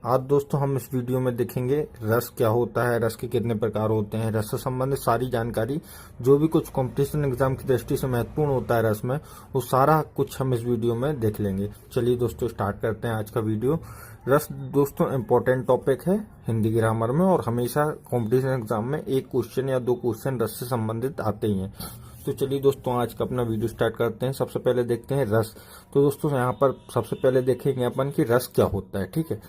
आज दोस्तों हम इस वीडियो में देखेंगे रस क्या होता है, रस के कितने प्रकार होते हैं, रस से संबंधित सारी जानकारी जो भी कुछ कंपटीशन एग्जाम की दृष्टि से महत्वपूर्ण होता है रस में, वो सारा कुछ हम इस वीडियो में देख लेंगे। चलिए दोस्तों स्टार्ट करते हैं आज का वीडियो। रस दोस्तों इम्पोर्टेंट टॉपिक है हिंदी ग्रामर में, और हमेशा कॉम्पिटिशन एग्जाम में एक क्वेश्चन या दो क्वेश्चन रस से संबंधित आते ही हैं। तो चलिए दोस्तों आज का अपना वीडियो स्टार्ट करते हैं। सबसे पहले देखते हैं रस। तो दोस्तों यहाँ पर सबसे पहले देखेंगे अपन कि रस क्या होता है। ठीक है,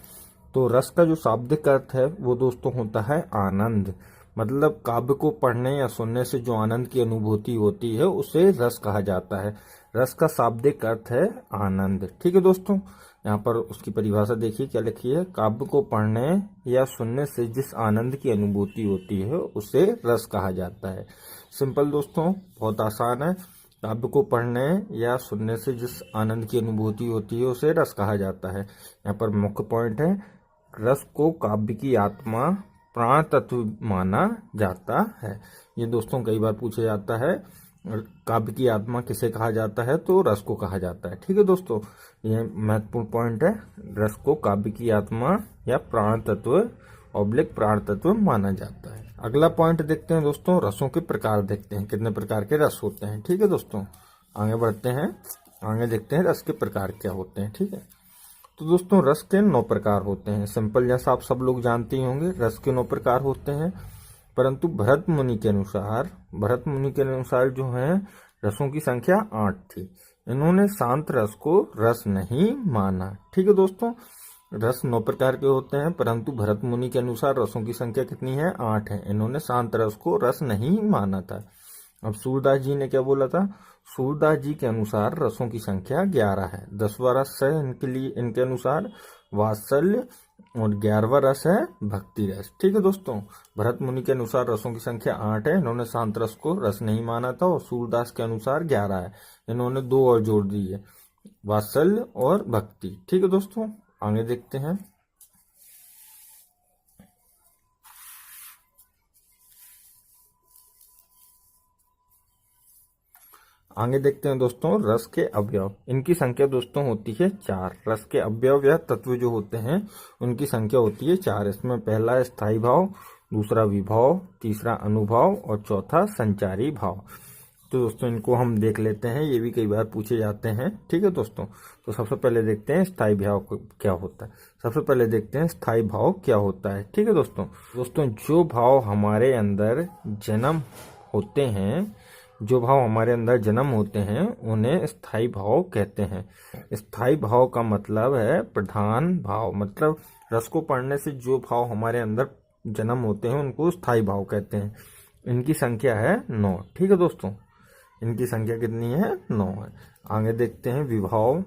तो रस का जो शाब्दिक अर्थ है वो दोस्तों होता है आनंद। मतलब काव्य को पढ़ने या सुनने से जो आनंद की अनुभूति होती है उसे रस कहा जाता है। रस का शाब्दिक अर्थ है आनंद। ठीक है दोस्तों, यहाँ पर उसकी परिभाषा देखिए क्या लिखी है। काव्य को पढ़ने या सुनने से जिस आनंद की अनुभूति होती है उसे रस कहा जाता है। सिंपल दोस्तों, बहुत आसान है। काव्य को पढ़ने या सुनने से जिस आनंद की अनुभूति होती है उसे रस कहा जाता है। यहाँ पर मुख्य पॉइंट है, रस को काव्य की आत्मा प्राण तत्व माना जाता है। ये दोस्तों कई बार पूछा जाता है, काव्य की आत्मा किसे कहा जाता है, तो रस को कहा जाता है। ठीक है दोस्तों, ये महत्वपूर्ण पॉइंट है। रस को काव्य की आत्मा या प्राण तत्व ऑब्लिक प्राण तत्व माना जाता है। अगला पॉइंट देखते हैं दोस्तों, रसों के प्रकार देखते हैं, कितने प्रकार के रस होते हैं। ठीक है दोस्तों, आगे बढ़ते हैं, आगे देखते हैं रस के प्रकार क्या होते हैं। ठीक है, तो दोस्तों रस के 9 प्रकार होते हैं। सिंपल जैसा आप सब लोग जानते ही होंगे, रस के 9 प्रकार होते हैं। परंतु भरत मुनि के अनुसार जो है रसों की संख्या 8 थी। इन्होंने शांत रस को रस नहीं माना। ठीक है दोस्तों, रस 9 प्रकार के होते हैं, परंतु भरत मुनि के अनुसार रसों की संख्या कितनी है? 8 है। इन्होंने शांत रस को रस नहीं माना था। अब सूरदास जी ने क्या बोला था? सूरदास जी के अनुसार रसों की संख्या 11 है। 10वां रस है इनके अनुसार वात्सल्य, और 11वां रस है भक्ति रस। ठीक है दोस्तों, भरत मुनि के अनुसार रसों की संख्या 8 है। इन्होंने शांत रस को रस नहीं माना था। और सूरदास के अनुसार 11 है। इन्होंने 2 और जोड़ दी है, वात्सल्य और भक्ति। ठीक है दोस्तों, आगे देखते हैं। आगे देखते हैं दोस्तों रस के अवयव। इनकी संख्या दोस्तों होती है 4। रस के अवयव या तत्व जो होते हैं उनकी संख्या होती है 4। इसमें पहला है स्थायी भाव, दूसरा विभाव, तीसरा अनुभाव और चौथा संचारी भाव। तो दोस्तों इनको हम देख लेते हैं, ये भी कई बार पूछे जाते हैं। ठीक है दोस्तों, तो सबसे पहले देखते हैं स्थायी भाव क्या होता है। सबसे पहले देखते हैं स्थायी भाव क्या होता है। ठीक है दोस्तों जो भाव हमारे अंदर जन्म होते हैं उन्हें स्थायी भाव कहते हैं। स्थायी भाव का मतलब है प्रधान भाव। मतलब रस को पढ़ने से जो भाव हमारे अंदर जन्म होते हैं उनको स्थायी भाव कहते हैं। इनकी संख्या है 9। ठीक है दोस्तों, इनकी संख्या कितनी है? 9 है। आगे देखते हैं विभाव।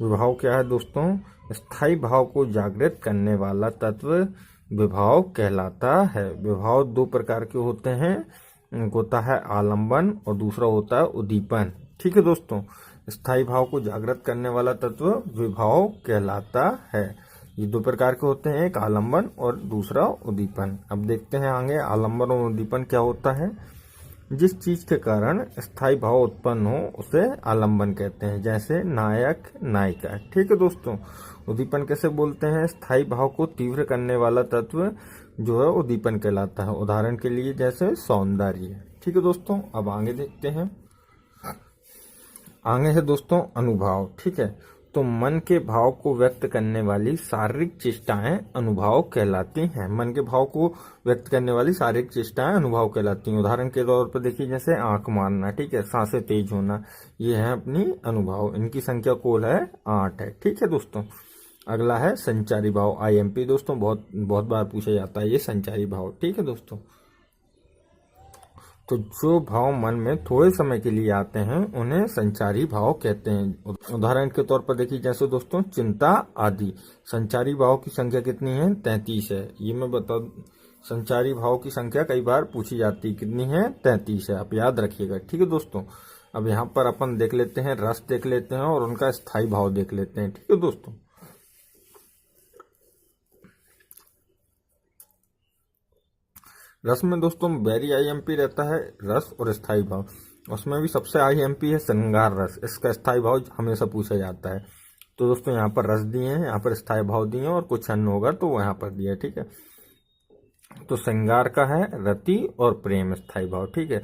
विभाव क्या है दोस्तों? स्थायी भाव को जागृत करने वाला तत्व विभाव कहलाता है। विभाव 2 प्रकार के होते हैं, एक होता है आलंबन और दूसरा होता है उद्दीपन। ठीक है दोस्तों, स्थायी भाव को जागृत करने वाला तत्व विभाव कहलाता है। ये 2 प्रकार के होते हैं, एक आलंबन और दूसरा उद्दीपन। अब देखते हैं आगे आलंबन और उद्दीपन क्या होता है। जिस चीज के कारण स्थायी भाव उत्पन्न हो उसे आलंबन कहते हैं, जैसे नायक नायिका। ठीक है दोस्तों, उद्दीपन कैसे बोलते हैं? स्थायी भाव को तीव्र करने वाला तत्व जो है उद्दीपन कहलाता है। उदाहरण के लिए जैसे सौंदर्य। ठीक है दोस्तों, अब आगे देखते हैं। आगे है दोस्तों अनुभाव। ठीक है, तो मन के भाव को व्यक्त करने वाली शारीरिक चेष्टाएं अनुभाव कहलाती हैं। मन के भाव को व्यक्त करने वाली शारीरिक चेष्टाएं अनुभाव कहलाती हैं। उदाहरण के तौर पर देखिए जैसे आंख मारना, ठीक है, सांसें तेज होना, ये है अपनी अनुभाव। इनकी संख्या कुल है 8 है। ठीक है दोस्तों, अगला है संचारी भाव, IMP। दोस्तों बहुत बार पूछा जाता है ये संचारी भाव। ठीक है दोस्तों, तो जो भाव मन में थोड़े समय के लिए आते हैं उन्हें संचारी भाव कहते हैं। उदाहरण के तौर पर देखिए जैसे दोस्तों चिंता आदि। संचारी भाव की संख्या कितनी है? 33 है। ये मैं बता, संचारी भाव की संख्या कई बार पूछी जाती है, कितनी है? 33 है। आप याद रखिएगा। ठीक है दोस्तों, अब यहाँ पर अपन देख लेते हैं रस देख लेते हैं और उनका स्थायी भाव देख लेते हैं। ठीक है दोस्तों, रस में दोस्तों वेरी IMP रहता है रस और स्थायी भाव। उसमें भी सबसे IMP है श्रृंगार रस। इसका स्थायी भाव हमेशा पूछा जाता है। तो दोस्तों यहाँ पर रस दिए हैं, यहाँ पर स्थायी भाव दिए हैं और कुछ अन्य होगा तो वो यहाँ पर दिया है। ठीक है, तो श्रृंगार का है रति और प्रेम स्थायी भाव। ठीक है,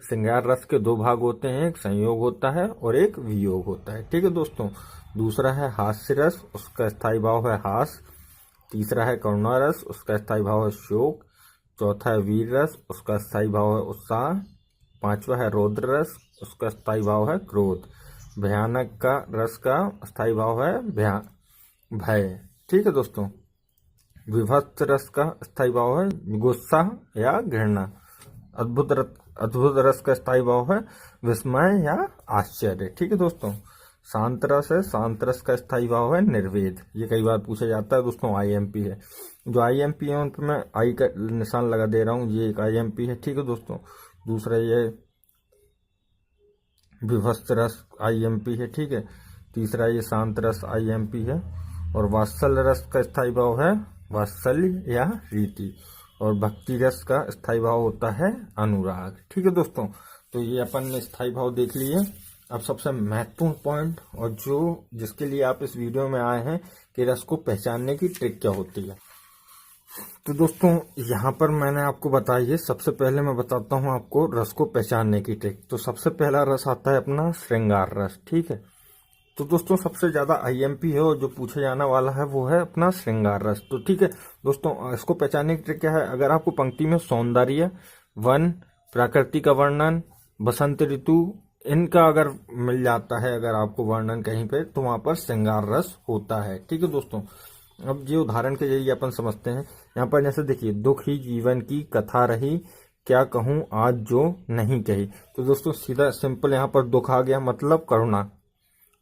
श्रृंगार रस के दो भाग होते हैं, एक संयोग होता है और एक वियोग होता है। ठीक है दोस्तों, दूसरा है हास्य रस, उसका स्थायी भाव है हास। तीसरा है करुणा रस, उसका स्थायी भाव है शोक। चौथा है वीर रस, उसका स्थायी भाव है उत्साह। पांचवा है रौद्र रस, उसका स्थायी भाव है क्रोध। भयानक का रस का स्थायी भाव है भय। ठीक है दोस्तों, विभत्स रस का स्थायी भाव है गुस्सा या घृणा। अद्भुत रस का स्थायी भाव है विस्मय या आश्चर्य। ठीक है दोस्तों, शांत रस है, शांत रस का स्थायी भाव है निर्वेद। ये कई बार पूछा जाता है दोस्तों, आईएमपी है। जो आईएमपी है उन पर मैं आई का निशान लगा दे रहा हूँ, ये एक आईएमपी है। ठीक है दोस्तों, दूसरा ये विभत्स रस आईएमपी है। ठीक है, तीसरा ये शांत रस आईएमपी है। और वात्सल्य रस का स्थायी भाव है वात्सल्य या रीति। और भक्ति रस का स्थायी भाव होता है अनुराग। ठीक है दोस्तों, तो ये अपन ने स्थायी भाव देख लिए। अब सबसे महत्वपूर्ण पॉइंट और जो जिसके लिए आप इस वीडियो में आए हैं कि रस को पहचानने की ट्रिक क्या होती है। तो दोस्तों यहाँ पर मैंने आपको बताई है, सबसे पहले मैं बताता हूँ आपको रस को पहचानने की ट्रिक। तो सबसे पहला रस आता है अपना श्रृंगार रस। ठीक है, तो दोस्तों सबसे ज्यादा आईएमपी है और जो पूछा जाने वाला है वो है अपना श्रृंगार रस। तो ठीक है दोस्तों, इसको पहचानने की ट्रिक क्या है। अगर आपको पंक्ति में सौंदर्य, वन, प्रकृति का वर्णन, बसंत ऋतु, इनका अगर मिल जाता है, अगर आपको वर्णन कहीं पे, तो वहां पर श्रृंगार रस होता है। ठीक है दोस्तों, अब ये उदाहरण के जरिए अपन समझते हैं। यहाँ पर जैसे देखिए, दुख ही जीवन की कथा रही, क्या कहूँ आज जो नहीं कही। तो दोस्तों सीधा सिंपल यहाँ पर दुख आ गया, मतलब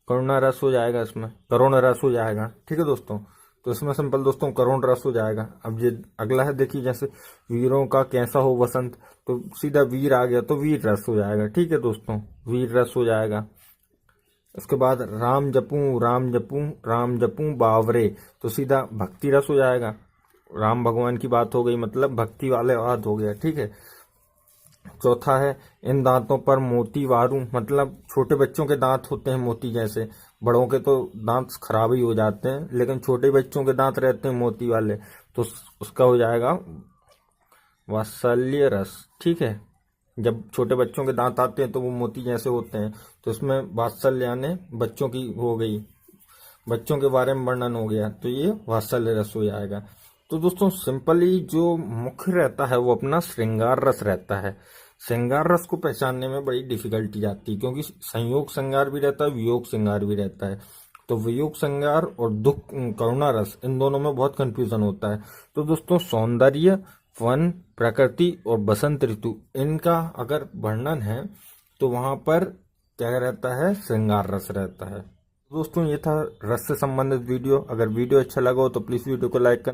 करुणा रस हो जाएगा, इसमें करुण रस हो जाएगा। ठीक है दोस्तों, तो इसमें सिंपल दोस्तों करुण रस हो जाएगा। अब ये अगला है, देखिए जैसे वीरों का कैसा हो वसंत, तो सीधा वीर आ गया तो वीर रस हो जाएगा। ठीक है दोस्तों, वीर रस हो जाएगा। उसके बाद राम जपूं राम जपूं राम जपूं बावरे, तो सीधा भक्ति रस हो जाएगा। राम भगवान की बात हो गई, मतलब भक्ति वाले बात हो गया। ठीक है, चौथा है इन दांतों पर मोती वारूं, मतलब छोटे बच्चों के दांत होते हैं मोती जैसे, बड़ों के तो दांत खराब ही हो जाते हैं, लेकिन छोटे बच्चों के दांत रहते हैं मोती वाले, तो उसका हो जाएगा वात्सल्य रस। ठीक है, जब छोटे बच्चों के दांत आते हैं तो वो मोती जैसे होते हैं, तो इसमें वात्सल्य यानी बच्चों की हो गई, बच्चों के बारे में वर्णन हो गया, तो ये वात्सल्य रस हो जाएगा। तो दोस्तों सिंपली जो मुख्य रहता है वो अपना श्रृंगार रस रहता है। श्रृंगार रस को पहचानने में बड़ी डिफिकल्टी आती है, क्योंकि संयोग श्रृंगार भी रहता है, वियोग श्रृंगार भी रहता है। तो वियोग श्रृंगार और दुख करुणा रस, इन दोनों में बहुत कंफ्यूजन होता है। तो दोस्तों सौंदर्य, वन, प्रकृति और बसंत ऋतु, इनका अगर वर्णन है तो वहां पर क्या रहता है, श्रृंगार रस रहता है। दोस्तों ये था रस से संबंधित वीडियो। अगर वीडियो अच्छा लगा हो तो प्लीज वीडियो को लाइक करना।